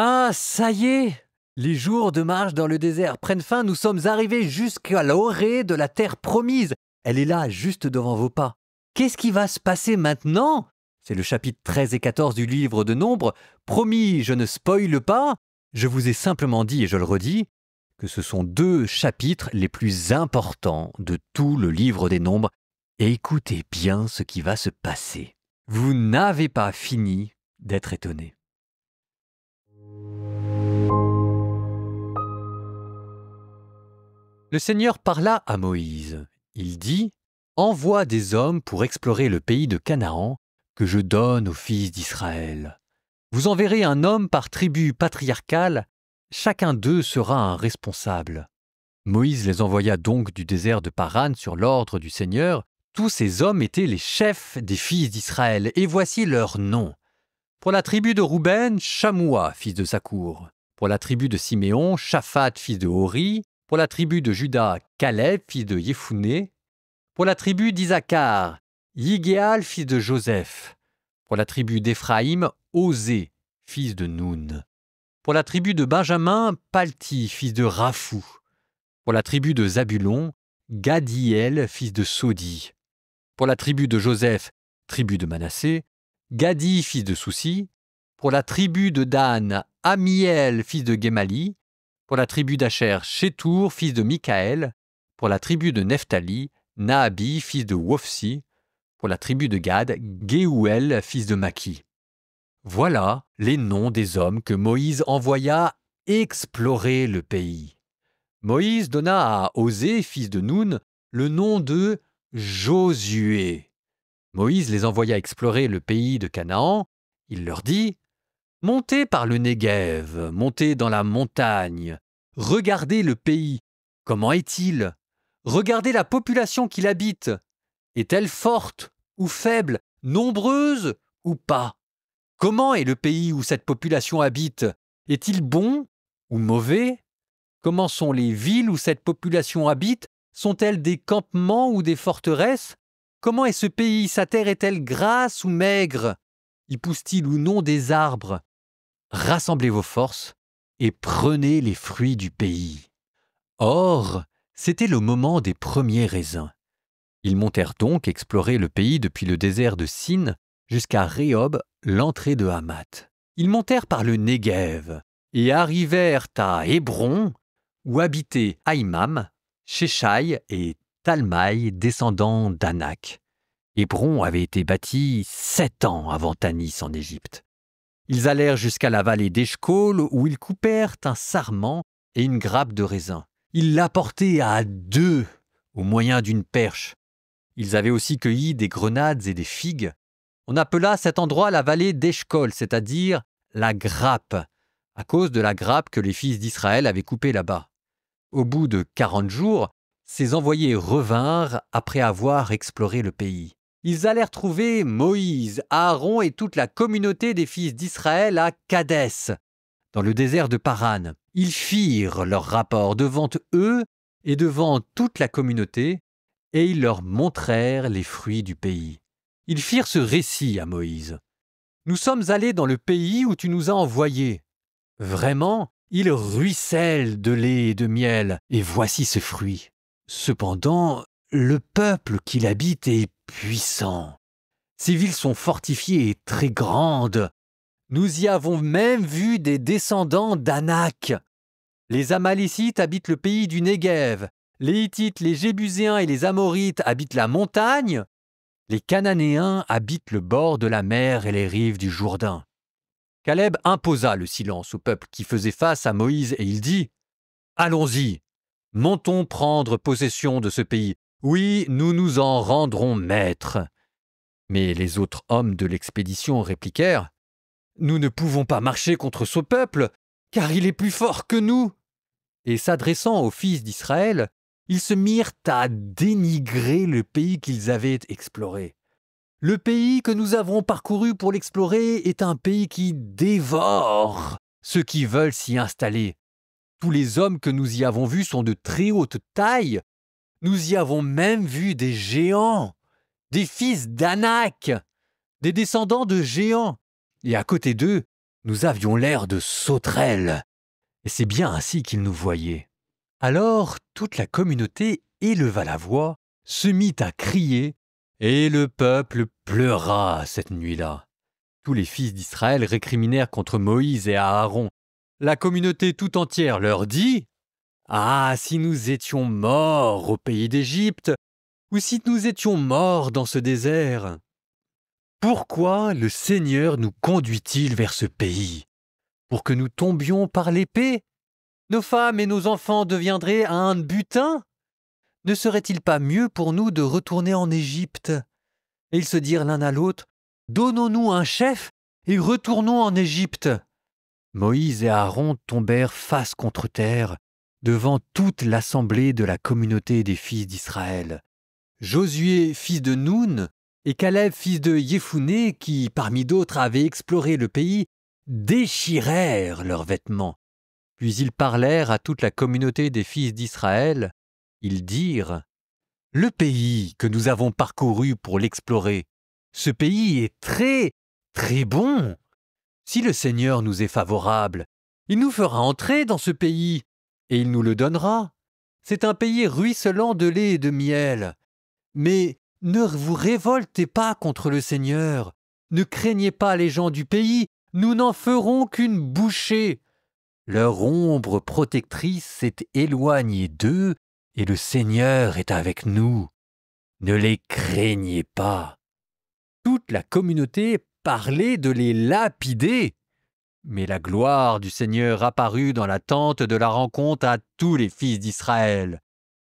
Ah, ça y est! Les jours de marche dans le désert prennent fin, nous sommes arrivés jusqu'à l'orée de la terre promise. Elle est là, juste devant vos pas. Qu'est-ce qui va se passer maintenant? C'est le chapitre 13 et 14 du livre de Nombres. Promis, je ne spoile pas. Je vous ai simplement dit, et je le redis, que ce sont 2 chapitres les plus importants de tout le livre des Nombres. Et écoutez bien ce qui va se passer. Vous n'avez pas fini d'être étonnés. Le Seigneur parla à Moïse. Il dit « Envoie des hommes pour explorer le pays de Canaan que je donne aux fils d'Israël. Vous enverrez un homme par tribu patriarcale, chacun d'eux sera un responsable. » Moïse les envoya donc du désert de Paran sur l'ordre du Seigneur. Tous ces hommes étaient les chefs des fils d'Israël, et voici leurs noms. Pour la tribu de Rouben, Shamoua, fils de Sakour. Pour la tribu de Siméon, Shaphat, fils de Hori. Pour la tribu de Juda, Caleb, fils de Yéphuné. Pour la tribu d'Isaacar, Yigéal, fils de Joseph. Pour la tribu d'Éphraïm, Osée, fils de Noun. Pour la tribu de Benjamin, Palti, fils de Raphou. Pour la tribu de Zabulon, Gadiel, fils de Sodi. Pour la tribu de Joseph, tribu de Manassé, Gadi, fils de Soussi. Pour la tribu de Dan, Amiel, fils de Guémali. Pour la tribu d'Acher, Shétour, fils de Mikaël. Pour la tribu de Nephtali, Naabi, fils de Wofsi. Pour la tribu de Gad, Géouel, fils de Maki. Voilà les noms des hommes que Moïse envoya explorer le pays. Moïse donna à Osée, fils de Noun, le nom de Josué. Moïse les envoya explorer le pays de Canaan. Il leur dit « Montez par le Néguev, montez dans la montagne. Regardez le pays. Comment est-il? Regardez la population qui l'habite. Est-elle forte ou faible, nombreuse ou pas? Comment est le pays où cette population habite? Est-il bon ou mauvais? Comment sont les villes où cette population habite? Sont-elles des campements ou des forteresses? Comment est ce pays? Sa terre est-elle grasse ou maigre? Y pousse-t-il ou non des arbres? Rassemblez vos forces et prenez les fruits du pays. » Or, c'était le moment des premiers raisins. Ils montèrent donc explorer le pays depuis le désert de Sin jusqu'à Rehob, l'entrée de Hamath. Ils montèrent par le Néguev et arrivèrent à Hébron, où habitaient Aïmam, Shéshaï et Talmaï, descendants d'Anak. Hébron avait été bâti 7 ans avant Tanis en Égypte. Ils allèrent jusqu'à la vallée d'Eshcol, où ils coupèrent un sarment et une grappe de raisin. Ils l'apportaient à 2 au moyen d'une perche. Ils avaient aussi cueilli des grenades et des figues. On appela cet endroit la vallée d'Eshcol, c'est-à-dire la grappe, à cause de la grappe que les fils d'Israël avaient coupée là-bas. Au bout de 40 jours, ces envoyés revinrent après avoir exploré le pays. Ils allèrent trouver Moïse, Aaron et toute la communauté des fils d'Israël à Kadès, dans le désert de Paran. Ils firent leur rapport devant eux et devant toute la communauté, et ils leur montrèrent les fruits du pays. Ils firent ce récit à Moïse. « Nous sommes allés dans le pays où tu nous as envoyés. Vraiment, il ruisselle de lait et de miel, et voici ce fruit. Cependant, le peuple qui l'habite est puissant. Ces villes sont fortifiées et très grandes. Nous y avons même vu des descendants d'Anak. Les Amalécites habitent le pays du Néguev. Les Hittites, les Jébuséens et les Amorites habitent la montagne. Les Cananéens habitent le bord de la mer et les rives du Jourdain. » Caleb imposa le silence au peuple qui faisait face à Moïse et il dit « Allons-y, montons prendre possession de ce pays. Oui, nous nous en rendrons maîtres. » Mais les autres hommes de l'expédition répliquèrent « Nous ne pouvons pas marcher contre ce peuple, car il est plus fort que nous. » Et s'adressant aux fils d'Israël, ils se mirent à dénigrer le pays qu'ils avaient exploré. « Le pays que nous avons parcouru pour l'explorer est un pays qui dévore ceux qui veulent s'y installer. Tous les hommes que nous y avons vus sont de très haute taille. Nous y avons même vu des géants, des fils d'Anak, des descendants de géants. Et à côté d'eux, nous avions l'air de sauterelles, et c'est bien ainsi qu'ils nous voyaient. » Alors toute la communauté éleva la voix, se mit à crier, et le peuple pleura cette nuit-là. Tous les fils d'Israël récriminèrent contre Moïse et Aaron. La communauté tout entière leur dit « Ah, si nous étions morts au pays d'Égypte, ou si nous étions morts dans ce désert! Pourquoi le Seigneur nous conduit-il vers ce pays? Pour que nous tombions par l'épée? Nos femmes et nos enfants deviendraient un butin? Ne serait-il pas mieux pour nous de retourner en Égypte? » Et ils se dirent l'un à l'autre « Donnons-nous un chef et retournons en Égypte. » Moïse et Aaron tombèrent face contre terre devant toute l'assemblée de la communauté des fils d'Israël. Josué, fils de Noun, et Caleb, fils de Yéphuné, qui, parmi d'autres, avaient exploré le pays, déchirèrent leurs vêtements. Puis ils parlèrent à toute la communauté des fils d'Israël. Ils dirent « Le pays que nous avons parcouru pour l'explorer, ce pays est très, très bon. Si le Seigneur nous est favorable, il nous fera entrer dans ce pays, et il nous le donnera. C'est un pays ruisselant de lait et de miel. Mais ne vous révoltez pas contre le Seigneur. Ne craignez pas les gens du pays, nous n'en ferons qu'une bouchée. Leur ombre protectrice s'est éloignée d'eux, et le Seigneur est avec nous. Ne les craignez pas. » Toute la communauté parlait de les lapider. Mais la gloire du Seigneur apparut dans la tente de la rencontre à tous les fils d'Israël.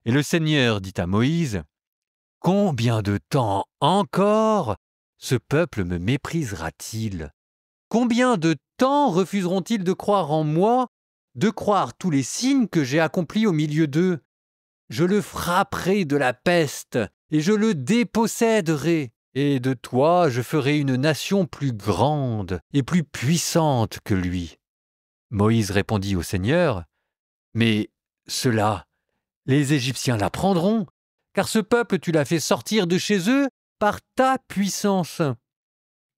Et le Seigneur dit à Moïse, « Combien de temps encore ce peuple me méprisera-t-il? Combien de temps refuseront-ils de croire en moi, de croire tous les signes que j'ai accomplis au milieu d'eux? Je le frapperai de la peste et je le déposséderai. Et de toi je ferai une nation plus grande et plus puissante que lui. » Moïse répondit au Seigneur, « Mais cela, les Égyptiens l'apprendront, car ce peuple tu l'as fait sortir de chez eux par ta puissance.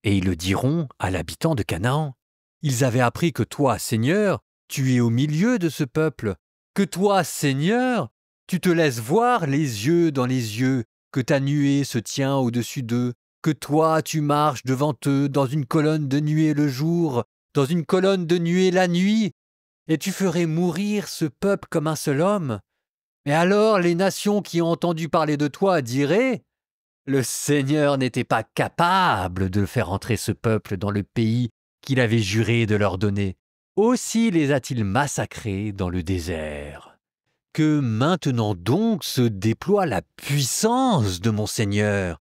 Et ils le diront à l'habitant de Canaan. Ils avaient appris que toi, Seigneur, tu es au milieu de ce peuple, que toi, Seigneur, tu te laisses voir les yeux dans les yeux, que ta nuée se tient au-dessus d'eux, que toi tu marches devant eux dans une colonne de nuée le jour, dans une colonne de nuée la nuit, et tu ferais mourir ce peuple comme un seul homme. Mais alors les nations qui ont entendu parler de toi diraient « Le Seigneur n'était pas capable de faire entrer ce peuple dans le pays qu'il avait juré de leur donner. Aussi les a-t-il massacrés dans le désert. » Que maintenant donc se déploie la puissance de mon Seigneur.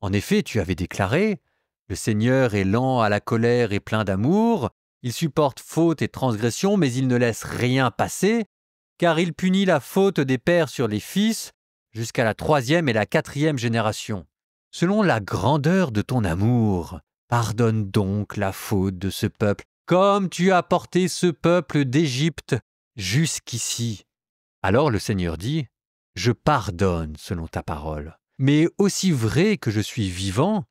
En effet, tu avais déclaré, « Le Seigneur est lent à la colère et plein d'amour, il supporte faute et transgression, mais il ne laisse rien passer, car il punit la faute des pères sur les fils, jusqu'à la 3e et la 4e génération. Selon la grandeur de ton amour, pardonne donc la faute de ce peuple, comme tu as porté ce peuple d'Égypte jusqu'ici. » Alors le Seigneur dit, « Je pardonne selon ta parole, mais aussi vrai que je suis vivant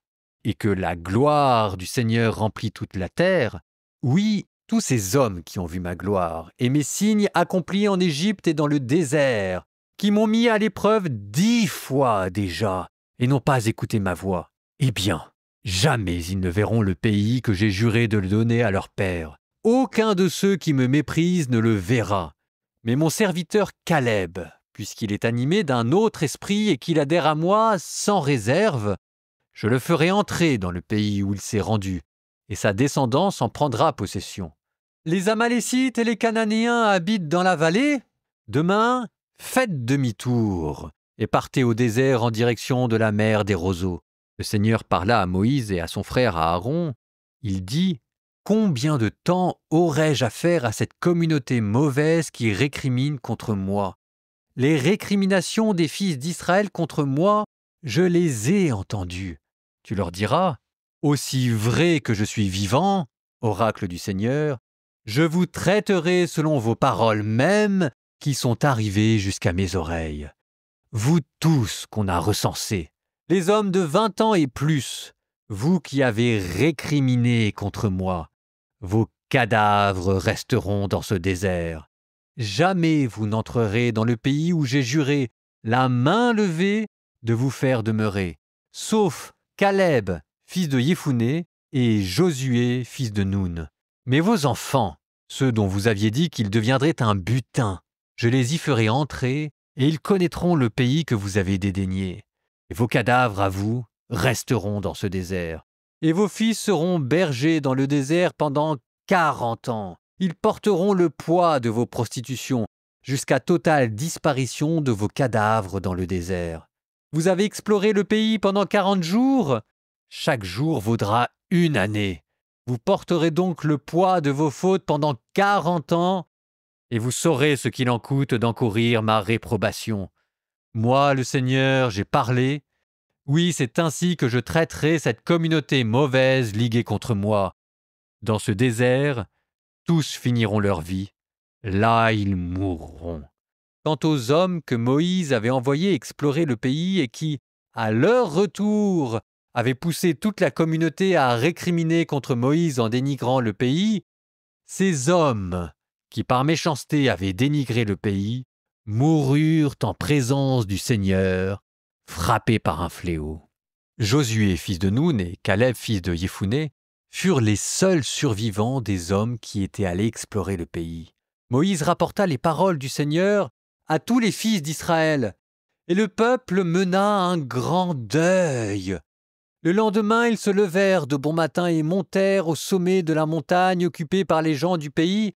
et que la gloire du Seigneur remplit toute la terre, oui, tous ces hommes qui ont vu ma gloire et mes signes accomplis en Égypte et dans le désert, qui m'ont mis à l'épreuve 10 fois déjà et n'ont pas écouté ma voix, eh bien, jamais ils ne verront le pays que j'ai juré de le donner à leur père. Aucun de ceux qui me méprisent ne le verra. Mais mon serviteur Caleb, puisqu'il est animé d'un autre esprit et qu'il adhère à moi sans réserve, je le ferai entrer dans le pays où il s'est rendu, et sa descendance en prendra possession. Les Amalécites et les Cananéens habitent dans la vallée. Demain, faites demi-tour et partez au désert en direction de la mer des roseaux. » Le Seigneur parla à Moïse et à son frère Aaron. Il dit, « Combien de temps aurais-je à faire à cette communauté mauvaise qui récrimine contre moi? Les récriminations des fils d'Israël contre moi, je les ai entendues. Tu leur diras, « Aussi vrai que je suis vivant, oracle du Seigneur, je vous traiterai selon vos paroles mêmes qui sont arrivées jusqu'à mes oreilles. Vous tous qu'on a recensés, les hommes de 20 ans et plus, vous qui avez récriminé contre moi, vos cadavres resteront dans ce désert. Jamais vous n'entrerez dans le pays où j'ai juré, la main levée, de vous faire demeurer, sauf Caleb, fils de Yéphuné, et Josué, fils de Nun. Mais vos enfants, ceux dont vous aviez dit qu'ils deviendraient un butin, je les y ferai entrer, et ils connaîtront le pays que vous avez dédaigné. Et vos cadavres, à vous, resteront dans ce désert. Et vos fils seront bergers dans le désert pendant 40 ans. Ils porteront le poids de vos prostitutions, jusqu'à totale disparition de vos cadavres dans le désert. Vous avez exploré le pays pendant 40 jours. Chaque jour vaudra 1 année. Vous porterez donc le poids de vos fautes pendant 40 ans, et vous saurez ce qu'il en coûte d'encourir ma réprobation. Moi, le Seigneur, j'ai parlé. Oui, c'est ainsi que je traiterai cette communauté mauvaise liguée contre moi. Dans ce désert, tous finiront leur vie. Là, ils mourront. Quant aux hommes que Moïse avait envoyés explorer le pays et qui, à leur retour, avaient poussé toute la communauté à récriminer contre Moïse en dénigrant le pays, ces hommes, qui par méchanceté avaient dénigré le pays, moururent en présence du Seigneur, frappés par un fléau. Josué, fils de Nun, et Caleb, fils de Yéphuné, furent les seuls survivants des hommes qui étaient allés explorer le pays. Moïse rapporta les paroles du Seigneur à tous les fils d'Israël, et le peuple mena un grand deuil. Le lendemain, ils se levèrent de bon matin et montèrent au sommet de la montagne occupée par les gens du pays.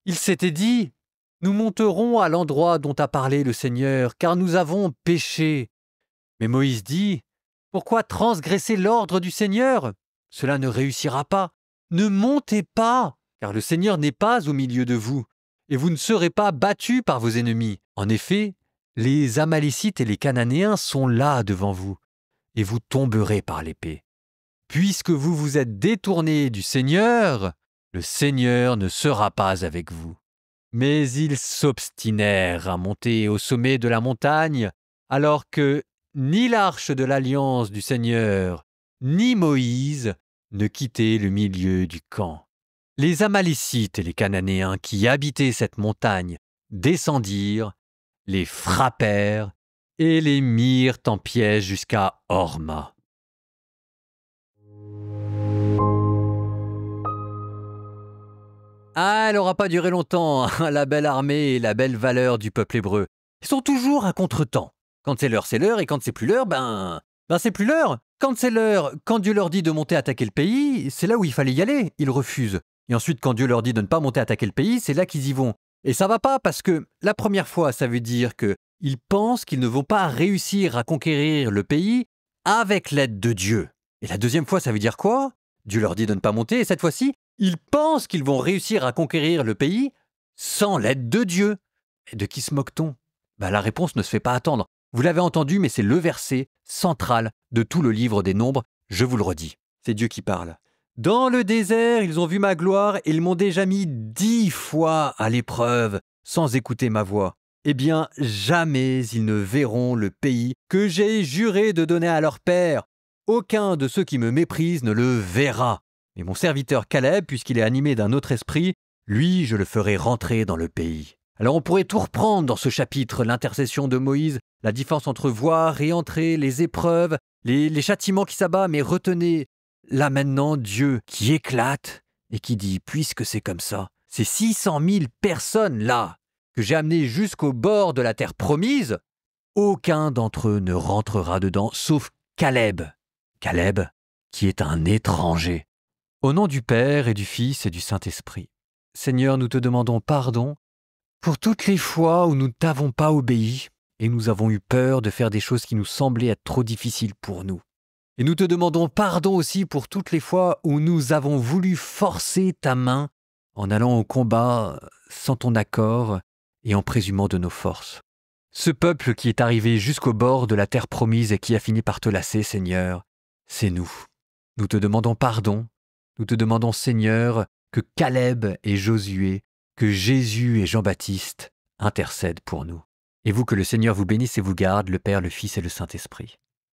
Ils s'étaient dit, « Nous monterons à l'endroit dont a parlé le Seigneur, car nous avons péché. » Mais Moïse dit, « Pourquoi transgresser l'ordre du Seigneur ? Cela ne réussira pas. Ne montez pas, car le Seigneur n'est pas au milieu de vous, et vous ne serez pas battus par vos ennemis. En effet, les Amalécites et les Cananéens sont là devant vous, et vous tomberez par l'épée. Puisque vous vous êtes détournés du Seigneur, le Seigneur ne sera pas avec vous. » Mais ils s'obstinèrent à monter au sommet de la montagne, alors que ni l'arche de l'alliance du Seigneur, ni Moïse ne quittaient le milieu du camp. Les Amalécites et les Cananéens qui habitaient cette montagne descendirent, les frappèrent et les mirent en piège jusqu'à Horma. Ah, elle n'aura pas duré longtemps, hein, la belle armée et la belle valeur du peuple hébreu. Ils sont toujours à contre-temps. Quand c'est l'heure, et quand c'est plus l'heure, c'est plus l'heure. Quand c'est l'heure, quand Dieu leur dit de monter attaquer le pays, c'est là où il fallait y aller, ils refusent. Et ensuite, quand Dieu leur dit de ne pas monter attaquer le pays, c'est là qu'ils y vont. Et ça va pas parce que la première fois, ça veut dire qu'ils pensent qu'ils ne vont pas réussir à conquérir le pays avec l'aide de Dieu. Et la deuxième fois, ça veut dire quoi ? Dieu leur dit de ne pas monter, et cette fois-ci, ils pensent qu'ils vont réussir à conquérir le pays sans l'aide de Dieu. Et de qui se moque-t-on ? La réponse ne se fait pas attendre. Vous l'avez entendu, mais c'est le verset central de tout le livre des Nombres, je vous le redis. C'est Dieu qui parle. Dans le désert, ils ont vu ma gloire et ils m'ont déjà mis 10 fois à l'épreuve sans écouter ma voix. Eh bien, jamais ils ne verront le pays que j'ai juré de donner à leur père. Aucun de ceux qui me méprisent ne le verra. Mais mon serviteur Caleb, puisqu'il est animé d'un autre esprit, lui, je le ferai rentrer dans le pays. Alors on pourrait tout reprendre dans ce chapitre, l'intercession de Moïse, la différence entre voir et entrer, les épreuves, les châtiments qui s'abattent, mais retenez, là maintenant, Dieu qui éclate et qui dit, puisque c'est comme ça, ces 600 000 personnes là, que j'ai amenées jusqu'au bord de la terre promise, aucun d'entre eux ne rentrera dedans, sauf Caleb. Caleb, qui est un étranger. Au nom du Père et du Fils et du Saint-Esprit, Seigneur, nous te demandons pardon pour toutes les fois où nous ne t'avons pas obéi et nous avons eu peur de faire des choses qui nous semblaient être trop difficiles pour nous. Et nous te demandons pardon aussi pour toutes les fois où nous avons voulu forcer ta main en allant au combat sans ton accord et en présumant de nos forces. Ce peuple qui est arrivé jusqu'au bord de la terre promise et qui a fini par te lasser, Seigneur, c'est nous. Nous te demandons pardon. Nous te demandons, Seigneur, que Caleb et Josué, que Jésus et Jean-Baptiste intercèdent pour nous. Et vous, que le Seigneur vous bénisse et vous garde, le Père, le Fils et le Saint-Esprit.